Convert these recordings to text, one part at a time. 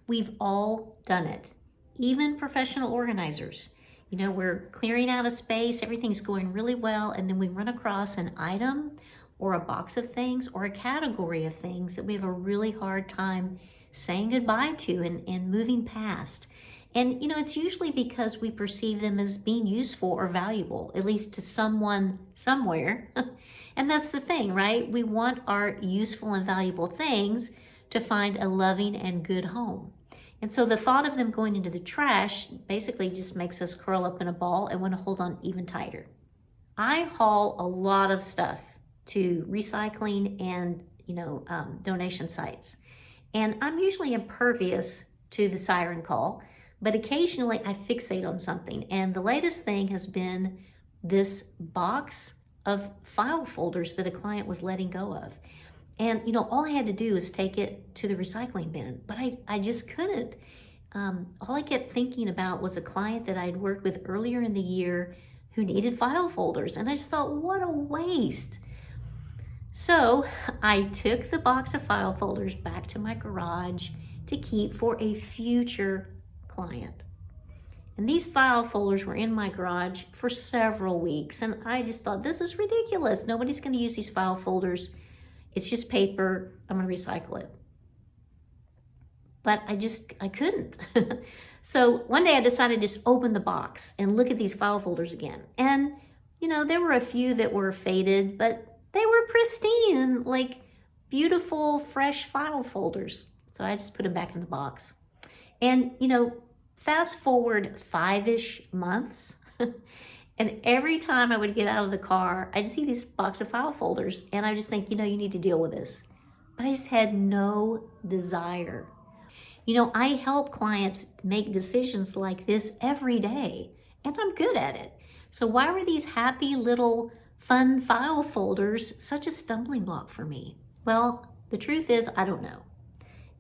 We've all done it, even professional organizers. You know, we're clearing out a space, everything's going really well, and then we run across an item or a box of things or a category of things that we have a really hard time saying goodbye to and moving past. And, you know, it's usually because we perceive them as being useful or valuable, at least to someone somewhere. And that's the thing, right? We want our useful and valuable things to find a loving and good home. And so the thought of them going into the trash basically just makes us curl up in a ball and want to hold on even tighter. I haul a lot of stuff to recycling and, donation sites. And I'm usually impervious to the siren call, but occasionally I fixate on something. And the latest thing has been this box of file folders that a client was letting go of. And, all I had to do was take it to the recycling bin, but I just couldn't. All I kept thinking about was a client that I'd worked with earlier in the year who needed file folders. And I just thought, what a waste. So I took the box of file folders back to my garage to keep for a future client. And these file folders were in my garage for several weeks. And I just thought, this is ridiculous. Nobody's going to use these file folders. It's just paper. I'm going to recycle it. But I couldn't. So one day I decided to just open the box and look at these file folders again. And, there were a few that were faded, but they were pristine and like beautiful, fresh file folders. So I just put them back in the box. And, fast forward 5-ish months, and every time I would get out of the car, I'd see this box of file folders, and I just think, you need to deal with this. But I just had no desire. I help clients make decisions like this every day, and I'm good at it. So why were these happy little fun file folders such a stumbling block for me? Well, the truth is, I don't know.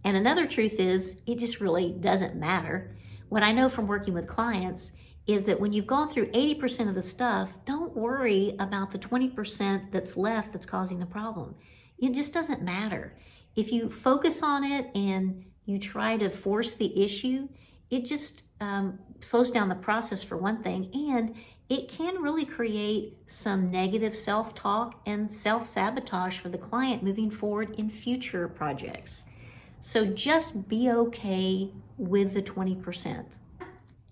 And another truth is, it just really doesn't matter. What I know from working with clients is that when you've gone through 80% of the stuff, don't worry about the 20% that's left that's causing the problem. It just doesn't matter. If you focus on it and you try to force the issue, it just slows down the process for one thing, and it can really create some negative self-talk and self-sabotage for the client moving forward in future projects. So just be okay with the 20%.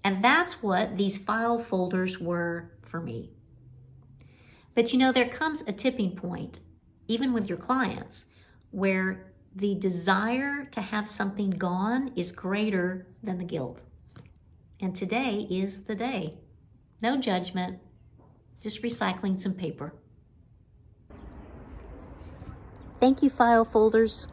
And that's what these file folders were for me. But there comes a tipping point, even with your clients, where the desire to have something gone is greater than the guilt. And today is the day. No judgment, just recycling some paper. Thank you, file folders.